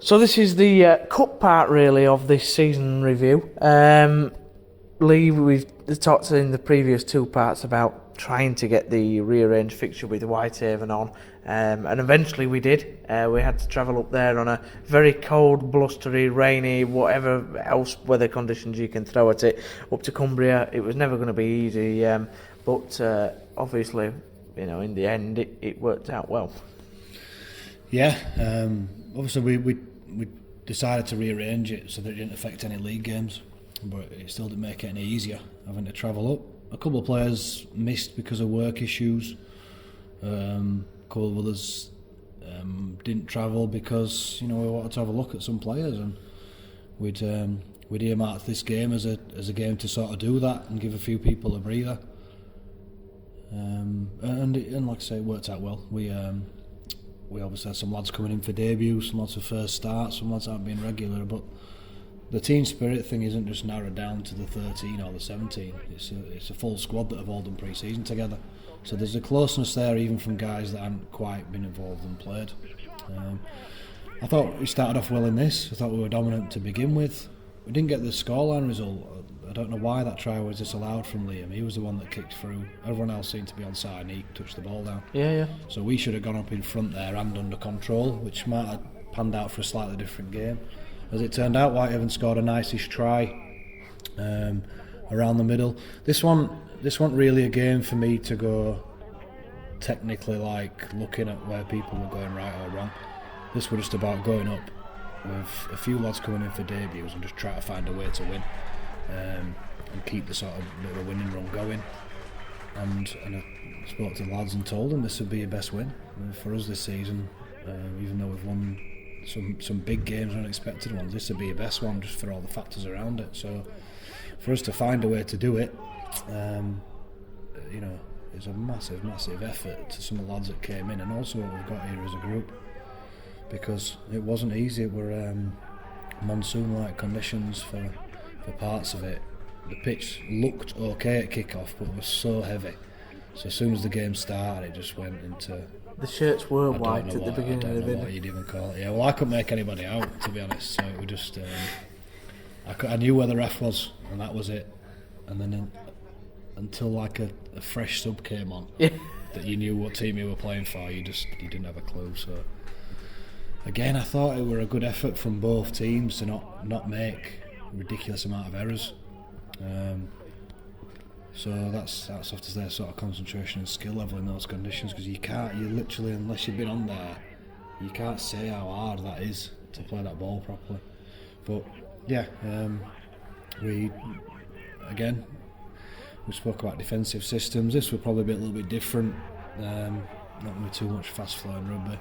So this is the cup part really of this season review. Lee, we've talked in the previous two parts about trying to get the rearranged fixture with Whitehaven on, and eventually we did. We had to travel up there on a very cold, blustery, rainy, whatever else weather conditions you can throw at it, up to Cumbria. It was never going to be easy, but obviously, in the end, it worked out well. Yeah, obviously we decided to rearrange it so that it didn't affect any league games, but it still didn't make it any easier having to travel up. A couple of players missed because of work issues. A couple of others didn't travel because we wanted to have a look at some players, and we'd earmarked this game as a game to sort of do that and give a few people a breather. And like I say, it worked out well. We obviously had some lads coming in for debuts, some lads for first starts, some lads aren't being regular, but the team spirit thing isn't just narrowed down to the 13 or the 17. It's a full squad that have all done pre-season together. So there's a closeness there even from guys that haven't quite been involved and played. I thought we started off well in this. I thought we were dominant to begin with. We didn't get the scoreline result. I don't know why that try was disallowed from Liam. He was the one that kicked through. Everyone else seemed to be onside and he touched the ball down. Yeah. So we should have gone up in front there and under control, which might have panned out for a slightly different game. As it turned out, Whitehaven scored a nice-ish try around the middle. This one really a game for me to go technically, like looking at where people were going right or wrong. This was just about going up with a few lads coming in for debuts and just try to find a way to win and keep the sort of little winning run going. And I spoke to the lads and told them this would be your best win for us this season, even though we've won some big games, unexpected ones. This would be your best one just for all the factors around it. So for us to find a way to do it, it's a massive effort to some of the lads that came in, and also what we've got here as a group, because it wasn't easy. It were monsoon-like conditions for parts of it. The pitch looked okay at kick-off, but it was so heavy. So as soon as the game started, it just went into... The shirts were white at the beginning of the video. I don't know what you'd even call it. Yeah, well, I couldn't make anybody out, to be honest. So it was just... I knew where the ref was, and that was it. And then until like a fresh sub came on, that you knew what team you were playing for, you didn't have a clue. So again, I thought it were a good effort from both teams to not make a ridiculous amount of errors. So that's after their sort of concentration and skill level in those conditions, because you literally, unless you've been on there, you can't say how hard that is to play that ball properly. But yeah, we spoke about defensive systems. This would probably be a little bit different, not with too much fast flowing rugby.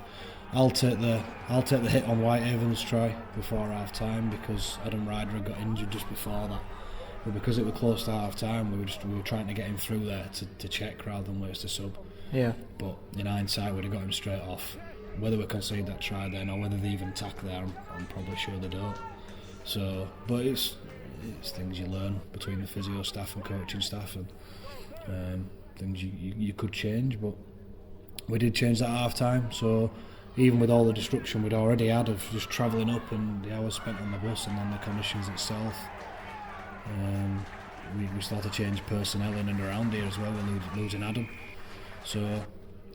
I'll take the hit on Whitehaven's try before half time, because Adam Ryder had got injured just before that. But because it was close to half time, we were trying to get him through there to check rather than waste a sub. Yeah. But in hindsight, we'd have got him straight off. Whether we concede that try then or whether they even tack there, I'm probably sure they don't. So, but it's things you learn between the physio staff and coaching staff, and things you could change. But we did change that at half time. So even with all the destruction we'd already had of just travelling up and the hours spent on the bus and then the conditions itself, we started to change personnel in and around here as well. We're losing Adam. So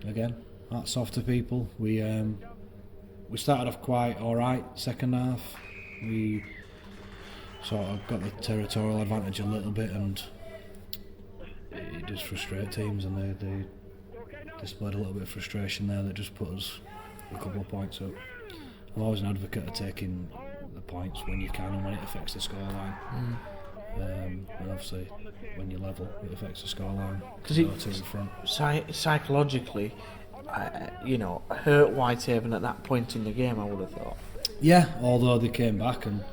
again, hats off to people. We started off quite alright second half. We sort of got the territorial advantage a little bit, and it just frustrated teams, and they displayed a little bit of frustration there that just put us a couple of points up. I'm always an advocate of taking the points when you can and when it affects the scoreline. And obviously when you level, it affects the scoreline. Because it psychologically, hurt Whitehaven at that point in the game, I would have thought. Yeah, although they came back, and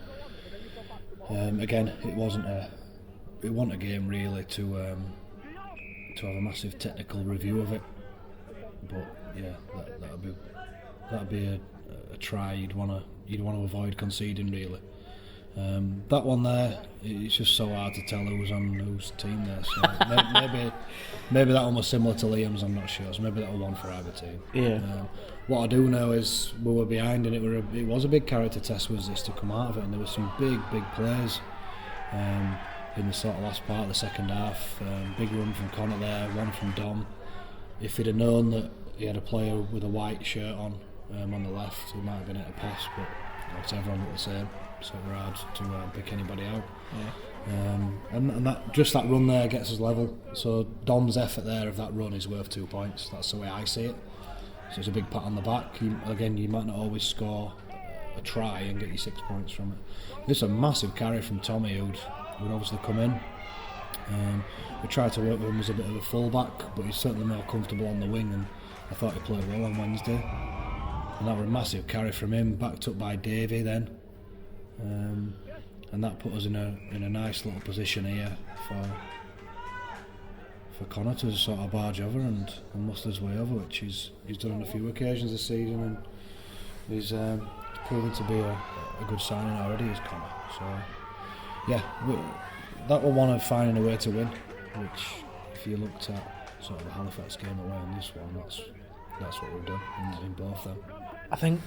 again, it wasn't a game really to have a massive technical review of it. But yeah, that'd be a try you'd want to avoid conceding really. That one there, it's just so hard to tell who's on whose team there. So maybe that one was similar to Liam's. I'm not sure. So maybe that was one for either team. Yeah. What I do know is we were behind, and it was a big character test. Was this to come out of it? And there were some big plays in the sort of last part of the second half. Big run from Connor there, one from Dom. If he'd have known that he had a player with a white shirt on the left, he might have been able to pass. But everyone looked the same. So we're hard to pick anybody out. Yeah. And that run there gets us level. So Dom's effort there of that run is worth 2 points. That's the way I see it. So it's a big pat on the back. You might not always score a try and get you 6 points from it. This is a massive carry from Tommy who'd obviously come in. We tried to work with him as a bit of a full-back, but he's certainly more comfortable on the wing, and I thought he played well on Wednesday. And that was a massive carry from him, backed up by Davey then. And that put us in a nice little position here for Connor to sort of barge over and muster his way over, which he's done on a few occasions this season, and he's proven to be a good signing already, is Connor. So yeah, that was one of finding a way to win, which if you looked at sort of the Halifax game away on this one, that's what we've done in both them. I think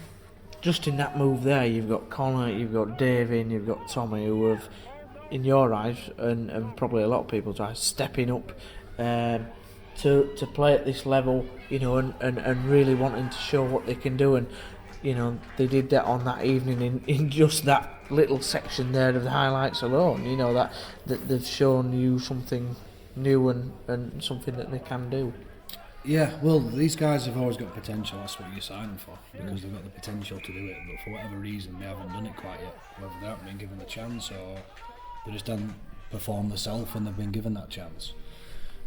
just in that move there, you've got Connor, you've got Davey, and you've got Tommy, who have, in your eyes, and probably a lot of people's eyes, stepping up to play at this level, and really wanting to show what they can do. And they did that on that evening in just that little section there of the highlights alone. That they've shown you something new and something that they can do. Yeah, well, these guys have always got potential. That's what you're signing for, because they've got the potential to do it, but for whatever reason they haven't done it quite yet. Whether they haven't been given the chance, or they just haven't performed themselves when they've been given that chance.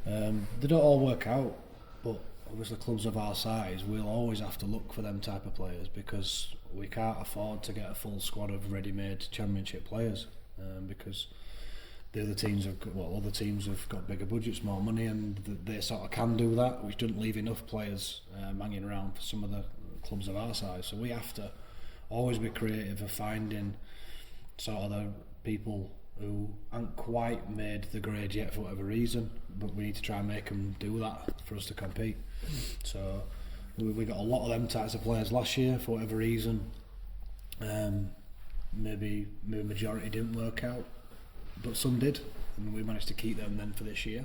They don't all work out, but obviously clubs of our size will always have to look for them type of players, because we can't afford to get a full squad of ready-made championship players, because the other teams have got bigger budgets, more money, and they sort of can do that, which doesn't leave enough players hanging around for some of the clubs of our size. So we have to always be creative of finding sort of the people who aren't quite made the grade yet for whatever reason, but we need to try and make them do that for us to compete. So we got a lot of them types of players last year for whatever reason. Maybe majority didn't work out, but some did, and we managed to keep them then for this year.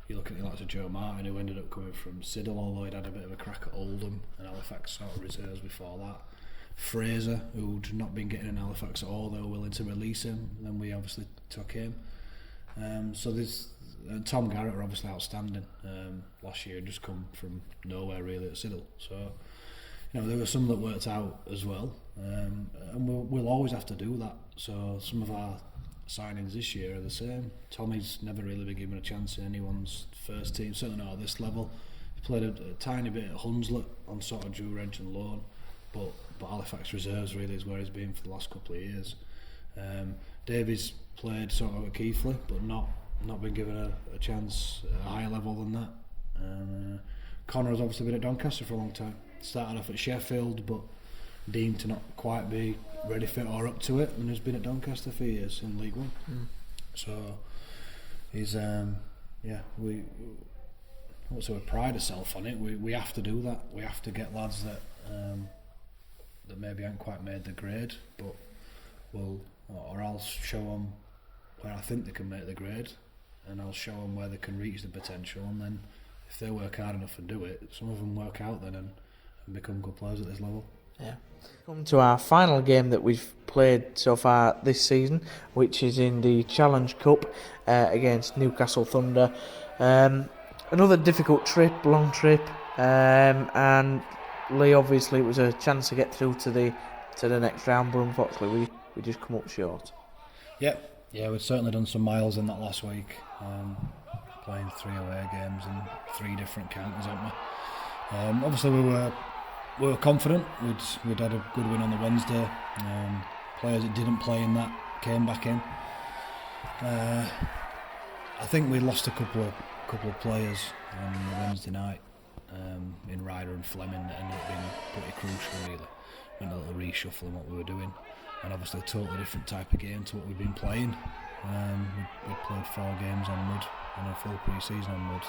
You look at the likes of Joe Martin, who ended up coming from Siddle, although he'd had a bit of a crack at Oldham and Halifax sort of reserves before that. Fraser, who'd not been getting in Halifax at all, they were willing to release him, and then we obviously took him. So there's Tom Garrett are obviously outstanding last year, just come from nowhere really at Siddle. So there were some that worked out as well, and we'll always have to do that. So some of our signings this year are the same. Tommy's never really been given a chance in anyone's first team, certainly not at this level. He played a tiny bit at Hunslet on sort of dual reg and loan, but Halifax reserves really is where he's been for the last couple of years. Davies played sort of at Keighley, but not been given a chance at a higher level than that. Connor has obviously been at Doncaster for a long time. Started off at Sheffield, but deemed to not quite be ready fit or up to it, and has been at Doncaster for years in League One. So he's we also pride ourselves on it. We have to do that. We have to get lads that maybe haven't quite made the grade, but I'll show them where I think they can make the grade, and I'll show them where they can reach the potential, and then if they work hard enough and do it, some of them work out then and become good players at this level. Yeah. Come to our final game that we've played so far this season, which is in the Challenge Cup against Newcastle Thunder. Another difficult trip, long trip, and Lee, obviously it was a chance to get through to the next round, but unfortunately we just come up short. Yeah, we've certainly done some miles in that last week, playing 3 away games and 3 different counties, haven't we? Obviously we were confident. We'd had a good win on the Wednesday. Players that didn't play in that came back in. I think we lost a couple of players on the Wednesday night in Ryder and Fleming that ended up being pretty crucial really. Went a little reshuffling what we were doing. and obviously a totally different type of game to what we've been playing. We played 4 games on mud and a full pre-season on mud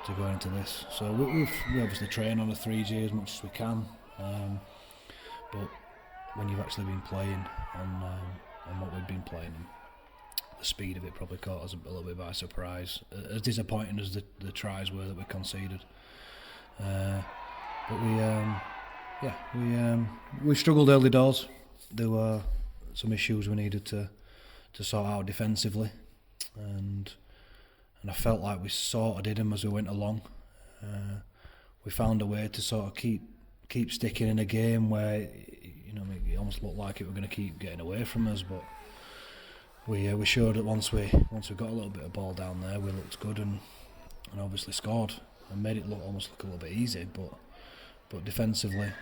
to go into this. So we obviously train on a 3G as much as we can, but when you've actually been playing on what we've been playing, the speed of it probably caught us a little bit by surprise. As disappointing as the tries were that we conceded, but we struggled early doors. There were some issues we needed to sort out defensively, and I felt like we sort of did them as we went along. We found a way to sort of keep sticking in a game where, you know, it almost looked like it were going to keep getting away from us, but we showed that once we got a little bit of ball down there, we looked good and obviously scored and made it almost look a little bit easy, but defensively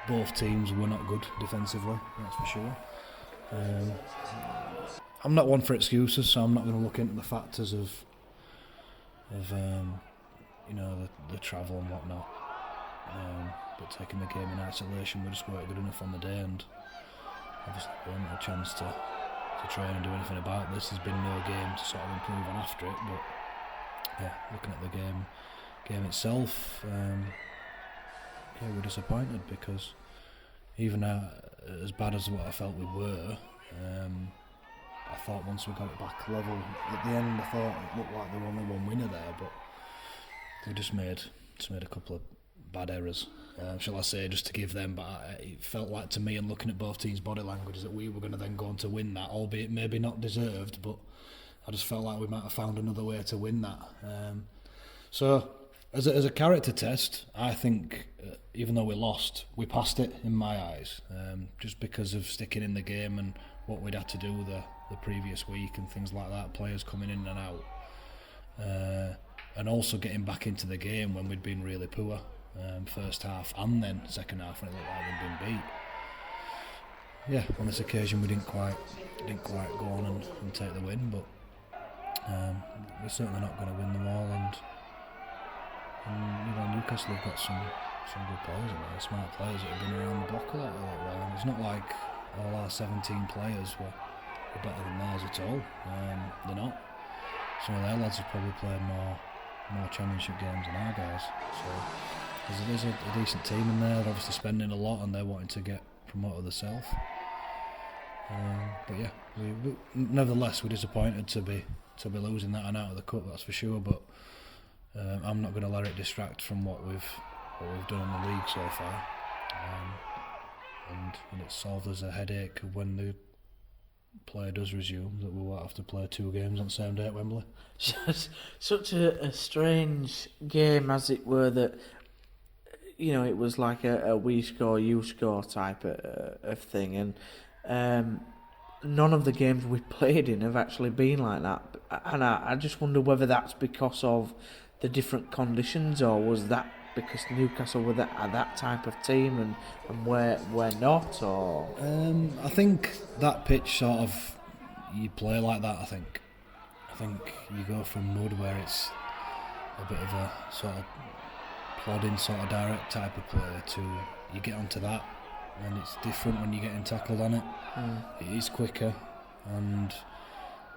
both teams were not good defensively, that's for sure. I'm not one for excuses, so I'm not going to look into the factors of you know, the travel and whatnot. But taking the game in isolation, we just weren't good enough on the day, and obviously we haven't had a chance to train and do anything about this. There's been no game to sort of improve on after it, but yeah, looking at the game itself, we're disappointed because even as bad as what I felt we were, I thought once we got it back level at the end, I thought it looked like there was only one winner there, but we just made a couple of bad errors, shall I say, just to give them. But it felt like to me, and looking at both teams' body language, that we were going to then go on to win that, albeit maybe not deserved, but I just felt like we might have found another way to win that. So as a character test, I think even though we lost, we passed it in my eyes, just because of sticking in the game and what we'd had to do the previous week and things like that, players coming in and out, and also getting back into the game when we'd been really poor, first half and then second half when it looked like we'd been beat. Yeah, on this occasion we didn't quite go on and take the win, but we're certainly not going to win them all, and you know, Newcastle have got some good players in there, smart players that have been around the block a lot while, and it's not like all our 17 players were better than theirs at all. They're not. Some of their lads have probably played more championship games than our guys, so there's a decent team in there. They're obviously spending a lot and they're wanting to get promoted themselves, but yeah, we nevertheless we're disappointed to be losing that and out of the cup, that's for sure, but I'm not going to let it distract from what we've done in the league so far, and it's solved as a headache when the play does resume, that we'll have to play 2 games on the same day at Wembley. Such a strange game, as it were, that, you know, it was like a we score, you score type of thing, and none of the games we played in have actually been like that, and I just wonder whether that's because of the different conditions, or was that because Newcastle were that type of team and we're not, or I think that pitch sort of, you play like that. I think you go from mud where it's a bit of a sort of plodding, sort of direct type of play, to you get onto that and it's different when you're getting tackled on it. It is quicker and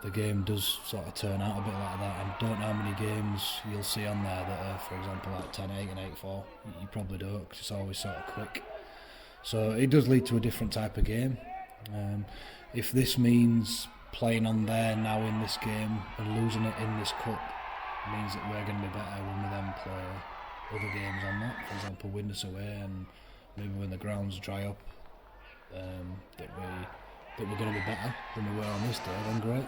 the game does sort of turn out a bit like that. I don't know how many games you'll see on there that are, for example, like 10-8 and 8-4. You probably don't, because it's always sort of quick. So it does lead to a different type of game. If this means playing on there now in this game and losing it in this cup, means that we're going to be better when we then play other games on that. For example, win us away, and maybe when the grounds dry up, that we're going to be better than we were on this day, then great.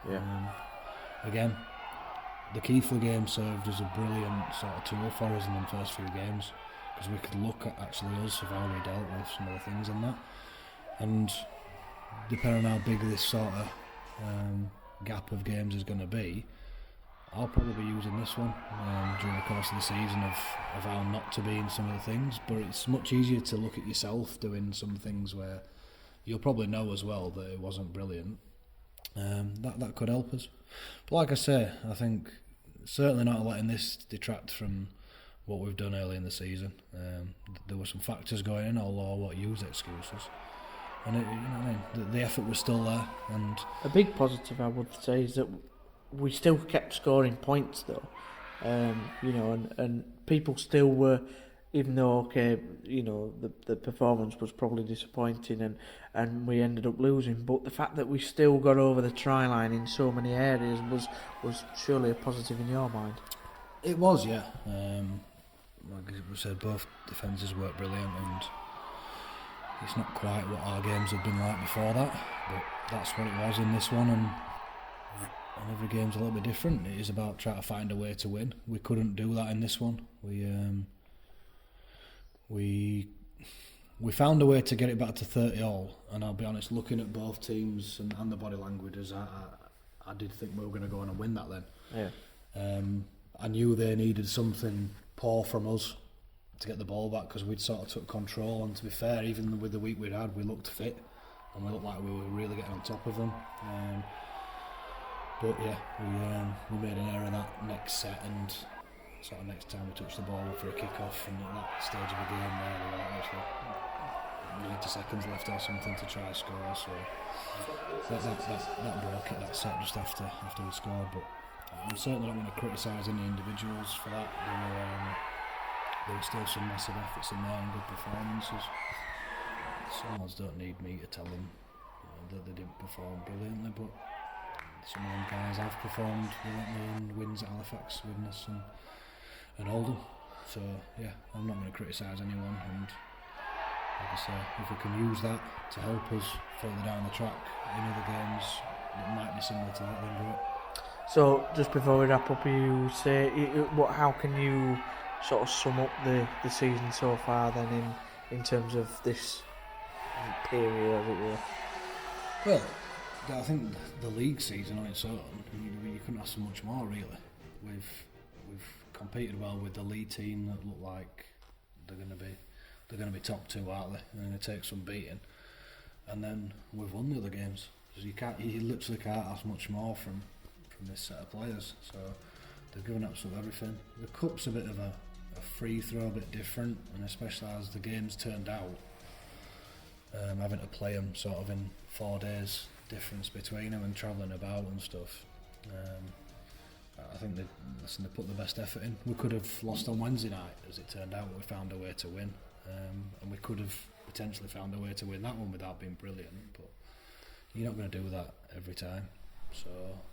yeah. Again, the Keithley game served as a brilliant sort of tool for us in the first few games, because we could look at actually us of how we dealt with some of the things in that, and depending on how big this sort of gap of games is going to be, I'll probably be using this one during the course of the season of how not to be in some of the things, but it's much easier to look at yourself doing some things where you'll probably know as well that it wasn't brilliant. That could help us. But like I say, I think certainly not letting this detract from what we've done early in the season. There were some factors going in, although I won't use excuses. and it, you know what I mean. The effort was still there, and A big positive I would say is that we still kept scoring points though. You know, and people still were, even though okay, you know, the performance was probably disappointing and we ended up losing, but the fact that we still got over the try line in so many areas was surely a positive in your mind. it was, yeah. Like we said, both defences worked brilliant, and it's not quite what our games have been like before that, but that's what it was in this one, and every game's a little bit different. It is about trying to find a way to win. We couldn't do that in this one. We found a way to get it back to 30-all, and I'll be honest, looking at both teams and the body languages, I did think we were going to go on and win that then. Yeah. I knew they needed something poor from us to get the ball back, because we'd sort of took control, and to be fair, even with the week we'd had, we looked fit and we looked like we were really getting on top of them. But yeah, we made an error that next set, and sort of next time we touched the ball for a kick-off, and at that stage of the game there, we were like actually 90 seconds left or something to try and score, so that broke it, that set, just after we scored. But I'm certainly not going to criticise any individuals for that. There were still some massive efforts in there and good performances. Some lads don't need me to tell them that they didn't perform brilliantly, but some of them guys have performed brilliantly in wins at Halifax, Widnes and Oldham. So yeah, I'm not going to criticise anyone, and like I say, if we can use that to help us further down the track in other games, it might be similar to that, then do it. So just before we wrap up, you say how can you sort of sum up the season so far then in terms of this period, as it were? Well, I think the league season on its own, you couldn't ask for much more really. We've competed well with the lead team that look like they're going to be top two, aren't they? They're going to take some beating, and then we've won the other games. So you literally can't ask much more from this set of players. So they've given absolutely everything. The cup's a bit of a free throw, a bit different, and especially as the games turned out, having to play them sort of in 4 days difference between them and travelling about and stuff. I think they put the best effort in. We could have lost on Wednesday night, as it turned out. We found a way to win, and we could have potentially found a way to win that one without being brilliant. But you're not going to do that every time. So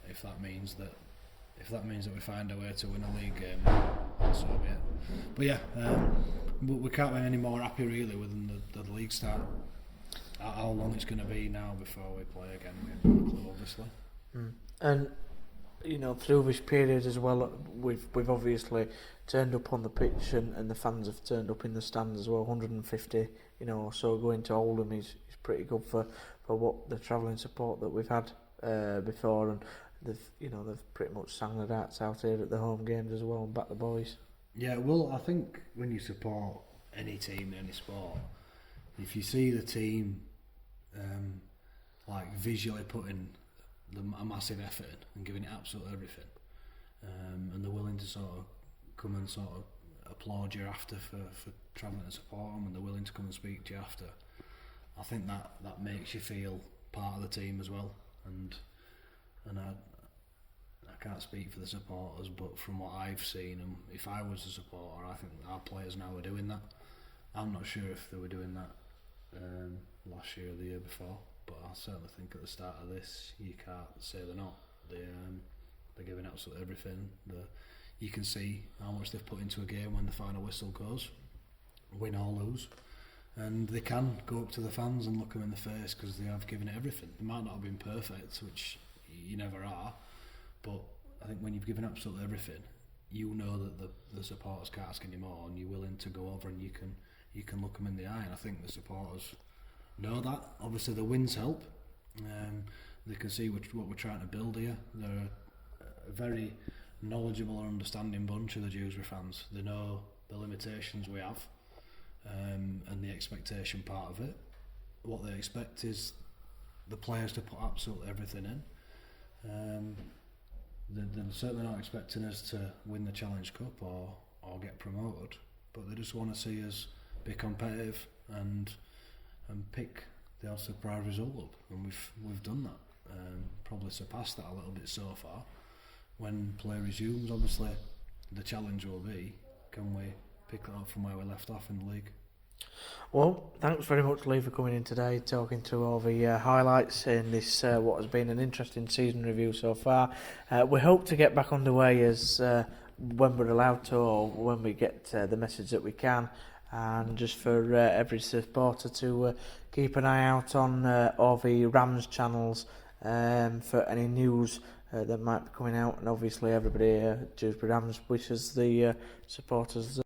if that means that we find a way to win a league game, so be it. But yeah, we can't be any more happy really with the league start. How long it's going to be now before we play again, we have no clue, obviously. And you know, through this period as well, we've obviously turned up on the pitch, and the fans have turned up in the stands as well. 150, you know, so going to Oldham is pretty good for what the travelling support that we've had before, and they've pretty much sang the darts out here at the home games as well and back the boys. Yeah, well, I think when you support any team, any sport, if you see the team like visually putting a massive effort in and giving it absolutely everything, and they're willing to sort of come and sort of applaud you after for travelling to support them, and they're willing to come and speak to you after, I think that makes you feel part of the team as well. And I can't speak for the supporters, but from what I've seen, and if I was a supporter, I think our players now are doing that. I'm not sure if they were doing that last year or the year before, but I certainly think at the start of this, you can't say they're not. They're giving absolutely everything. You can see how much they've put into a game when the final whistle goes, win or lose, and they can go up to the fans and look them in the face because they have given it everything. They might not have been perfect, which you never are, but I think when you've given absolutely everything, you know that the supporters can't ask any more, and you're willing to go over and you can look them in the eye, and I think the supporters know that. Obviously the wins help. They can see what we're trying to build here. They're a very knowledgeable and understanding bunch of the Dewsbury fans. They know the limitations we have, and the expectation part of it. What they expect is the players to put absolutely everything in. They're certainly not expecting us to win the Challenge Cup or get promoted, but they just want to see us be competitive and pick the Ulster Pride result up, and we've done that. Probably surpassed that a little bit so far. When play resumes, obviously the challenge will be, can we pick it up from where we left off in the league? Well, thanks very much, Lee, for coming in today, talking through all the highlights in this what has been an interesting season review so far. We hope to get back underway as when we're allowed to, or when we get the message that we can, and just for every supporter to keep an eye out on all the Rams channels for any news that might be coming out, and obviously everybody Dewsbury Rams wishes the supporters